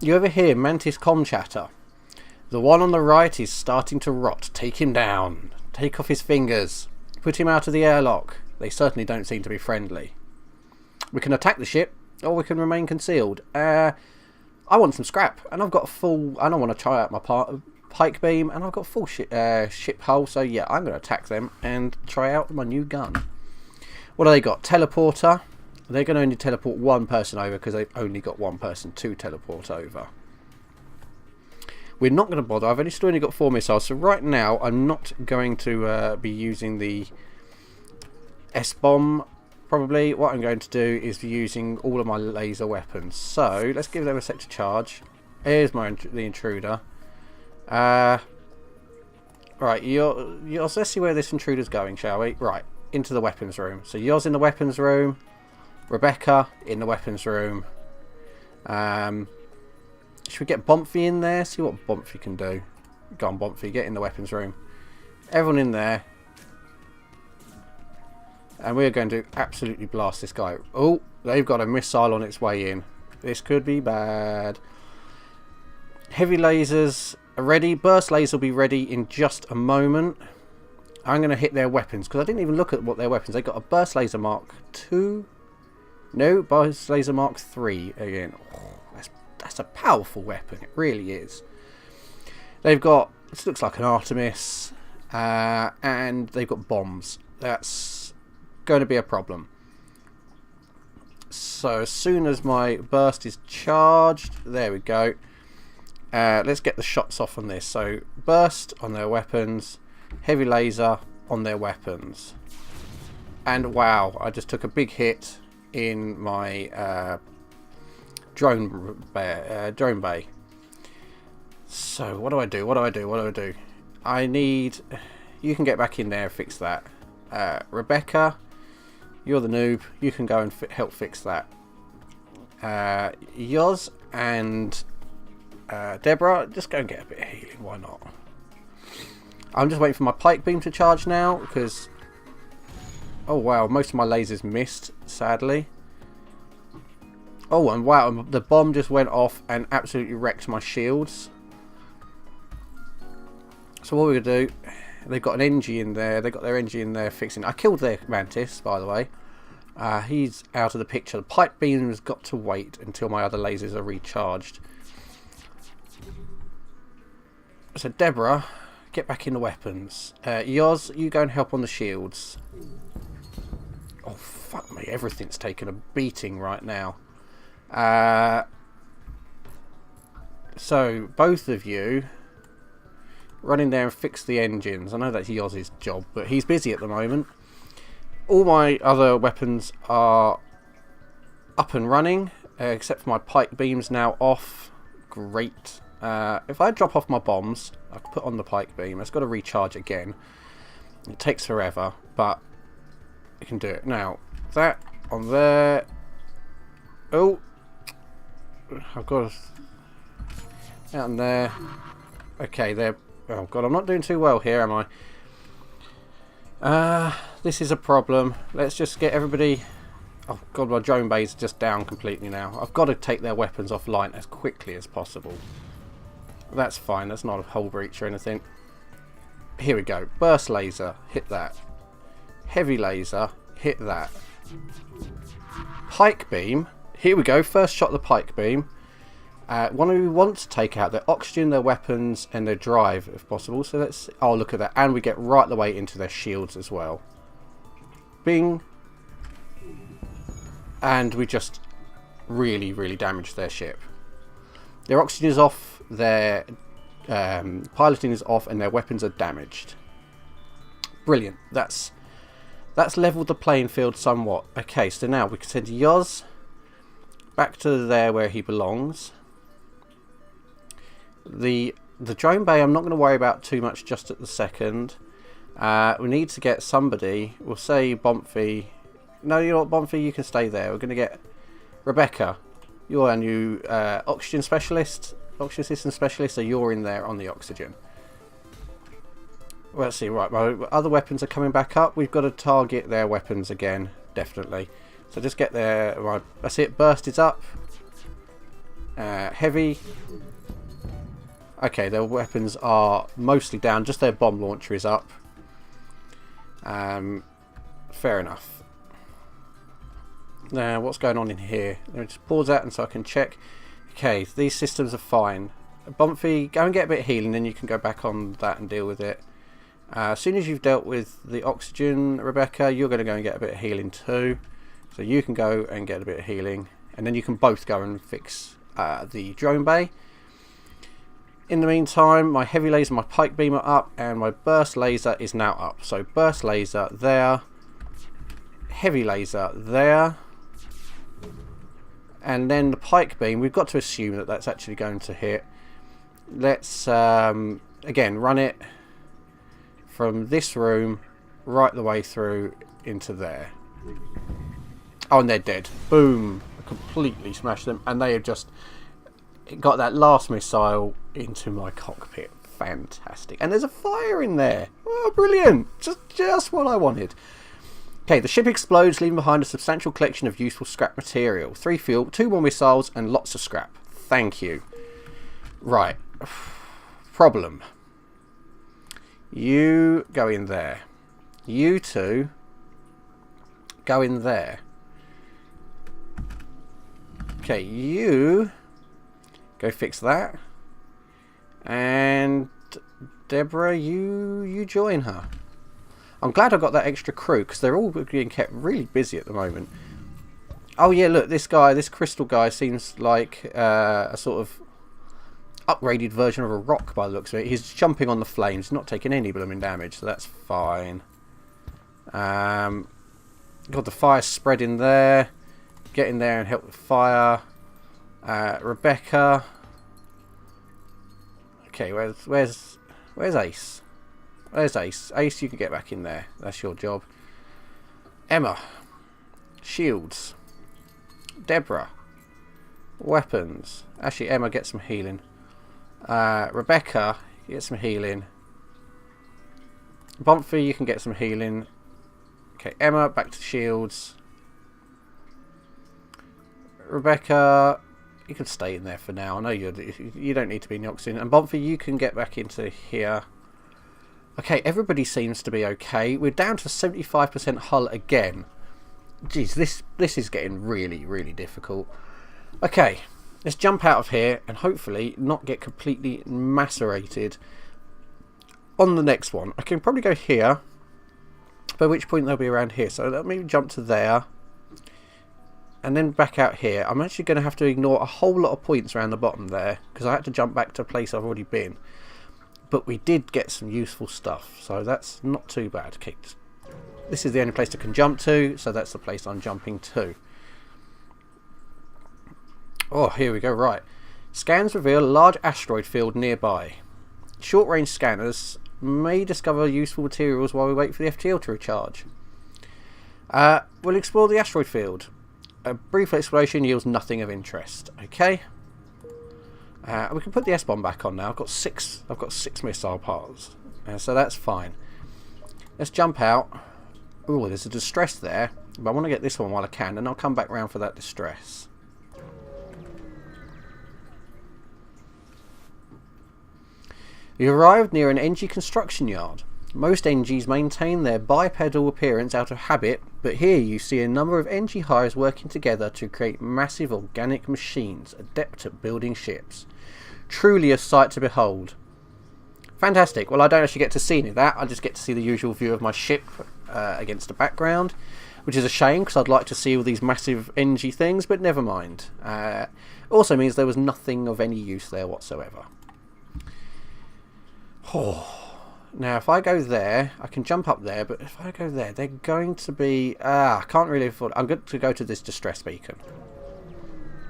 You ever hear Mantis comm chatter? The one on the right is starting to rot. Take him down. Take off his fingers. Put him out of the airlock. They certainly don't seem to be friendly. We can attack the ship, or we can remain concealed. I want some scrap, and I've got a full... I don't want to try out my pike beam, and I've got a full ship hull, so yeah, I'm going to attack them and try out my new gun. What have they got? Teleporter. They're going to only teleport one person over because they've only got one person to teleport over. We're not going to bother. I've still only got 4 missiles, so right now I'm not going to be using the S-bomb. Probably what I'm going to do is using all of my laser weapons. So let's give them a sector charge. Here's the intruder. Right, let's see where this intruder's going, shall we? Right, into the weapons room. So Yoz in the weapons room. Rebecca in the weapons room. Should we get Bomphy in there? See what Bomphy can do. Go on, Bomphy, get in the weapons room. Everyone in there. And we're going to absolutely blast this guy. Oh, they've got a missile on its way in. This could be bad. Heavy lasers are ready. Burst laser will be ready in just a moment. I'm going to hit their weapons because I didn't even look at what their weapons. They got a burst laser Mark 2. No, burst laser Mark 3 again. Oh, that's a powerful weapon. It really is. They've got, this looks like an Artemis, and they've got bombs. That's going to be a problem. So as soon as my burst is charged, there we go. Let's get the shots off on this. So burst on their weapons, heavy laser on their weapons, and wow, I just took a big hit in my drone bay. So what do I do? I need... You can get back in there and fix that. Rebecca, you're the noob. You can go and help fix that. Yoz and Deborah, just go and get a bit of healing. Why not? I'm just waiting for my pike beam to charge now because... Oh wow, most of my lasers missed, sadly. Oh, and wow, the bomb just went off and absolutely wrecked my shields. So what we're going to do, they've got an NG in there, they've got their NG in there fixing. I killed their Mantis, by the way. He's out of the picture. The pipe beam has got to wait until my other lasers are recharged. So Deborah, get back in the weapons. Yoz, you go and help on the shields. Oh, fuck me, everything's taken a beating right now. So both of you run in there and fix the engines. I know that's Yoz's job, but he's busy at the moment. All my other weapons are up and running, except for my pike beams now off. Great. If I drop off my bombs, I can put on the pike beam. It's got to recharge again. It takes forever, but I can do it. Now, that on there. Oh, I've got out in there. Okay, there. Oh god, I'm not doing too well here, am I? This is a problem. Let's just get everybody... Oh god, my drone bay is just down completely now. I've got to take their weapons offline as quickly as possible. That's fine, that's not a hull breach or anything. Here we go. Burst laser, hit that. Heavy laser, hit that. Pike beam, here we go. First shot of the pike beam. We want to take out their oxygen, their weapons, and their drive if possible. So let's... Oh, look at that. And we get right the way into their shields as well. Bing. And we just really, really damaged their ship. Their oxygen is off, their piloting is off, and their weapons are damaged. Brilliant. That's leveled the playing field somewhat. Okay, so now we can send Yoz back to there where he belongs. The drone bay I'm not going to worry about too much just at the second. We need to get somebody. We'll say Bomphy. No, you know what, Bomphy, you can stay there. We're going to get Rebecca. You're our new oxygen specialist, oxygen system specialist, so you're in there on the oxygen. Well, let's see, right, my other weapons are coming back up. We've got to target their weapons again, definitely. So just get there, right, that's it, burst is up. Heavy. Okay, their weapons are mostly down. Just their bomb launcher is up. Fair enough. Now, what's going on in here? Let me just pause that and so I can check. Okay, these systems are fine. Bumpy, go and get a bit of healing, then you can go back on that and deal with it. As soon as you've dealt with the oxygen, Rebecca, you're going to go and get a bit of healing too. So you can go and get a bit of healing, and then you can both go and fix the drone bay. In the meantime, my heavy laser, my pike beam are up, and my burst laser is now up. So burst laser there, heavy laser there, and then the pike beam, we've got to assume that that's actually going to hit. Let's again run it from this room right the way through into there. Oh, and they're dead. Boom. I completely smashed them, and they have just got that last missile into my cockpit. Fantastic. And there's a fire in there. Oh, brilliant. Just what I wanted. Okay, the ship explodes, leaving behind a substantial collection of useful scrap material. 3 fuel, 2 more missiles, and lots of scrap. Thank you. Right. Problem. You go in there. You two go in there. Okay, you go fix that. And Deborah, you join her. I'm glad I got that extra crew because they're all being kept really busy at the moment. Oh yeah, look, this guy, this crystal guy seems like a sort of upgraded version of a rock by the looks of it. He's jumping on the flames, not taking any blooming damage, so that's fine. Got the fire spread in there. Get in there and help with fire. Rebecca. Okay, where's Ace? Where's Ace? Ace, you can get back in there. That's your job. Emma. Shields. Deborah. Weapons. Actually, Emma, get some healing. Rebecca, get some healing. Bumpy, you can get some healing. Okay, Emma, back to shields. Rebecca, you can stay in there for now. I know you don't need to be in the oxygen. And Bumpy, you can get back into here. Okay, everybody seems to be okay. We're down to 75% hull again. Jeez, this is getting really, really difficult. Okay, let's jump out of here and hopefully not get completely macerated on the next one. I can probably go here, by which point they'll be around here. So let me jump to there and then back out here. I'm actually going to have to ignore a whole lot of points around the bottom there because I had to jump back to a place I've already been. But we did get some useful stuff, so that's not too bad. Okay, this is the only place I can jump to, so that's the place I'm jumping to. Oh, here we go. Right. Scans reveal a large asteroid field nearby. Short-range scanners may discover useful materials while we wait for the FTL to recharge. We'll explore the asteroid field. A brief exploration yields nothing of interest. Okay. We can put the S-bomb back on now. I've got six missile parts, so that's fine. Let's jump out. Oh, there's a distress there, but I want to get this one while I can, and I'll come back round for that distress. We arrived near an NG construction yard. Most NGs maintain their bipedal appearance out of habit, but here you see a number of NG hires working together to create massive organic machines adept at building ships. Truly a sight to behold. Fantastic. Well, I don't actually get to see any of that. I just get to see the usual view of my ship against the background, which is a shame because I'd like to see all these massive NG things, but never mind. Also means there was nothing of any use there whatsoever. Oh. Now, if I go there, I can jump up there, but if I go there, they're going to be... I can't really afford... I'm going to go to this distress beacon.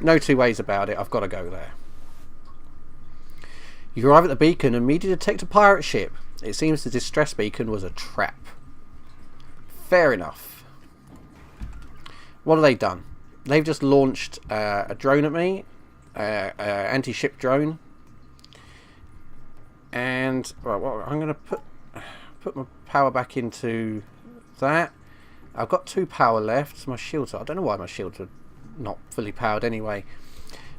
No two ways about it. I've got to go there. You arrive at the beacon and immediately detect a pirate ship. It seems the distress beacon was a trap. Fair enough. What have they done? They've just launched a drone at me. Anti-ship drone. And well, I'm going to put my power back into that. I've got 2 power left. My shields are... I don't know why my shields are not fully powered anyway.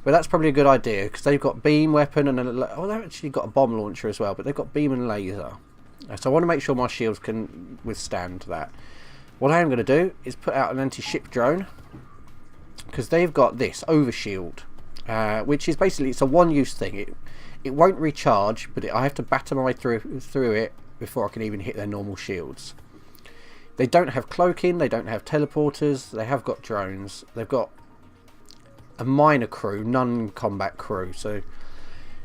But that's probably a good idea, because they've got beam weapon and they've actually got a bomb launcher as well, but they've got beam and laser. So I want to make sure my shields can withstand that. What I am going to do is put out an anti-ship drone, because they've got this overshield, which is basically, it's a one-use thing. It won't recharge, but I have to batter my way through it before I can even hit their normal shields. They don't have cloaking, they don't have teleporters, they have got drones. They've got a minor crew, non-combat crew, so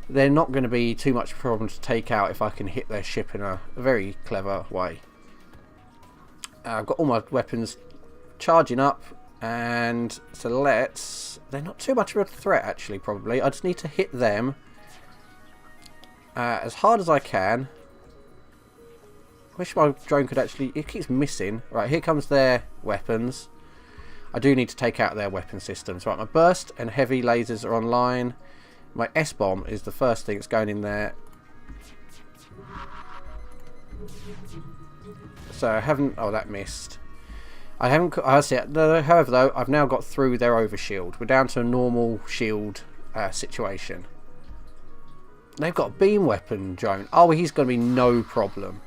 they're not going to be too much problem to take out if I can hit their ship in a very clever way. I've got all my weapons charging up, and so they're not too much of a threat actually, probably. I just need to hit them as hard as I can. Wish my drone could actually, it keeps missing. Right, here comes their weapons. I do need to take out their weapon systems. Right, my burst and heavy lasers are online. My S-bomb is the first thing that's going in there. So I haven't, oh, that missed. I haven't, I see it. However though, I've now got through their overshield. We're down to a normal shield situation. They've got a beam weapon drone. Oh, he's going to be no problem.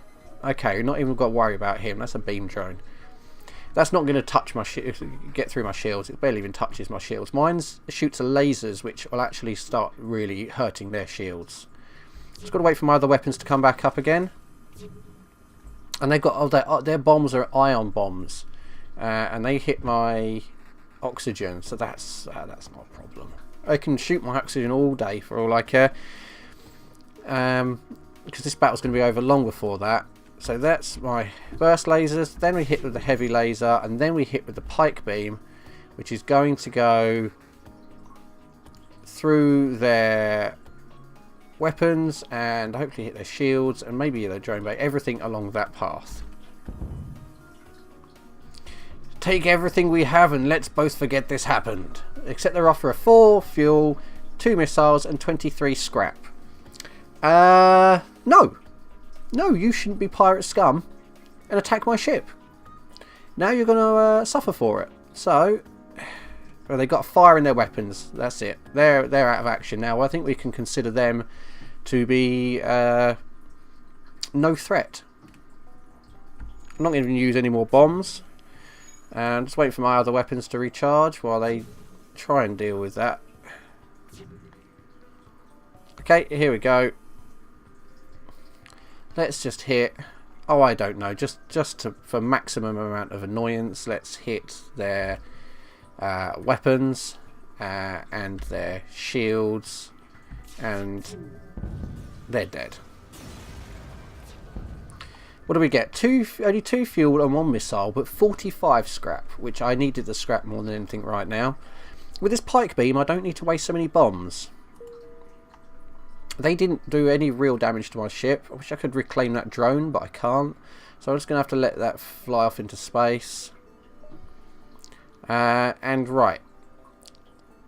Okay, not even got to worry about him. That's a beam drone. That's not going to touch my get through my shields. It barely even touches my shields. Mine shoots lasers, which will actually start really hurting their shields. Just got to wait for my other weapons to come back up again. And they've got their bombs are ion bombs, and they hit my oxygen. So that's not a problem. I can shoot my oxygen all day for all I care. Because this battle's going to be over long before that. So that's my burst lasers, then we hit with the heavy laser, and then we hit with the pike beam, which is going to go through their weapons and hopefully hit their shields and maybe their drone bay, everything along that path. Take everything we have and let's both forget this happened. Except they're offer 4 fuel, 2 missiles and 23 scrap. No. No, you shouldn't be pirate scum and attack my ship. Now you're going to suffer for it. So, well, they got fire in their weapons. That's it. They're out of action now. I think we can consider them to be no threat. I'm not going to use any more bombs. And just waiting for my other weapons to recharge while they try and deal with that. Okay, here we go. Let's just hit, oh I don't know, for maximum amount of annoyance, let's hit their weapons and their shields, and they're dead. What do we get? Only 2 fuel and 1 missile, but 45 scrap, which I needed the scrap more than anything right now. With this pike beam, I don't need to waste so many bombs. They didn't do any real damage to my ship. I wish I could reclaim that drone, but I can't. So I'm just going to have to let that fly off into space. And right.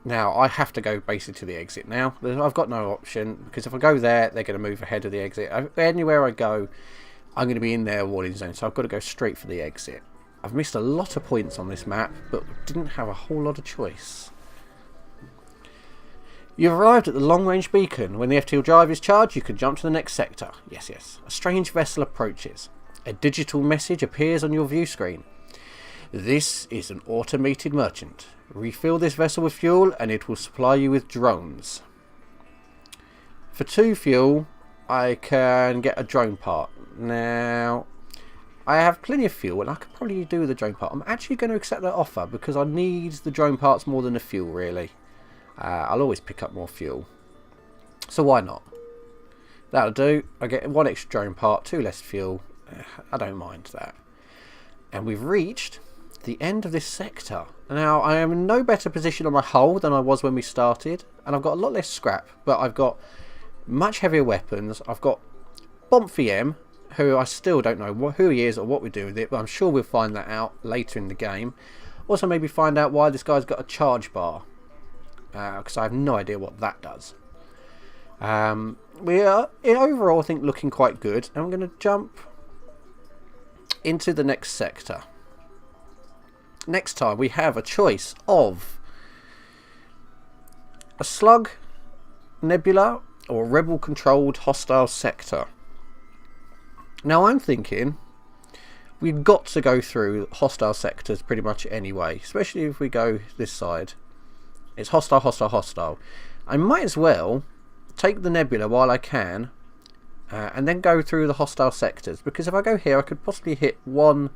Now, I have to go basically to the exit now. I've got no option, because if I go there, they're going to move ahead of the exit. Anywhere I go, I'm going to be in their warning zone, so I've got to go straight for the exit. I've missed a lot of points on this map, but didn't have a whole lot of choice. You've arrived at the long-range beacon. When the FTL drive is charged, you can jump to the next sector. Yes, yes. A strange vessel approaches. A digital message appears on your view screen. This is an automated merchant. Refill this vessel with fuel and it will supply you with drones. For 2 fuel, I can get a drone part. Now, I have plenty of fuel and I could probably do with the drone part. I'm actually going to accept that offer because I need the drone parts more than the fuel, really. I'll always pick up more fuel. So why not? That'll do. I get 1 extra drone part, 2 less fuel. I don't mind that. And we've reached the end of this sector. Now, I am in no better position on my hull than I was when we started. And I've got a lot less scrap. But I've got much heavier weapons. I've got Bomphiem, who I still don't know who he is or what we do with it. But I'm sure we'll find that out later in the game. Also, maybe find out why this guy's got a charge bar. Because I have no idea what that does. We are, overall, I think, looking quite good. And I'm going to jump into the next sector. Next time, we have a choice of A slug nebula or rebel controlled hostile sector. Now I'm thinking we've got to go through hostile sectors pretty much anyway, especially if we go this side. It's hostile, hostile, hostile. I might as well take the nebula while I can and then go through the hostile sectors, because if I go here I could possibly hit one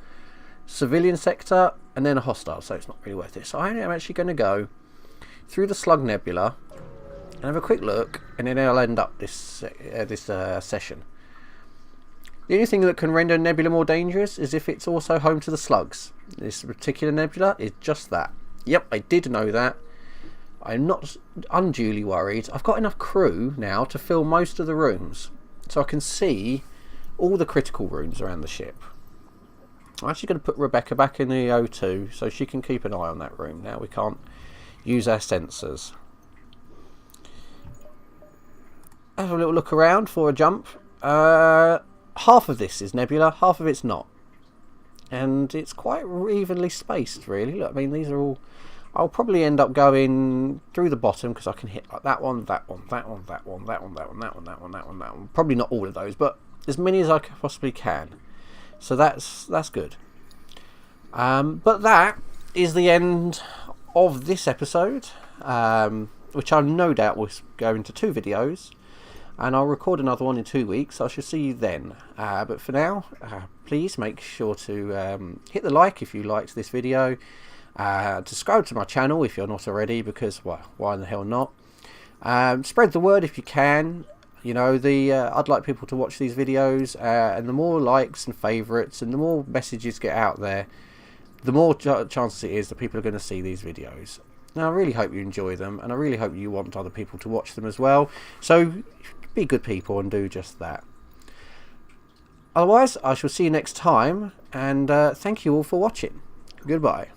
civilian sector and then a hostile, so it's not really worth it. So I am actually going to go through the slug nebula and have a quick look, and then I'll end up this session. The only thing that can render nebula more dangerous is if it's also home to the slugs. This particular nebula is just that. Yep, I did know that. I'm not unduly worried. I've got enough crew now to fill most of the rooms, so I can see all the critical rooms around the ship. I'm actually going to put Rebecca back in the O2 so she can keep an eye on that room. Now we can't use our sensors. Have a little look around for a jump. Half of this is nebula, half of it's not. And it's quite evenly spaced, really. Look, I mean, these are all... I'll probably end up going through the bottom because I can hit like that one, that one, that one, that one, that one, that one, that one, that one, that one, that one. Probably not all of those, but as many as I possibly can. So that's good. But that is the end of this episode, which I no doubt will go into 2 videos, and I'll record another one in 2 weeks. I shall see you then. But for now, please make sure to hit the like if you liked this video. Subscribe to my channel if you're not already, because well, why in the hell not? Spread the word if you can. You know, I'd like people to watch these videos, and the more likes and favourites and the more messages get out there, the more chances it is that people are going to see these videos. Now I really hope you enjoy them, and I really hope you want other people to watch them as well, so be good people and do just that. Otherwise, I shall see you next time, and thank you all for watching. Goodbye.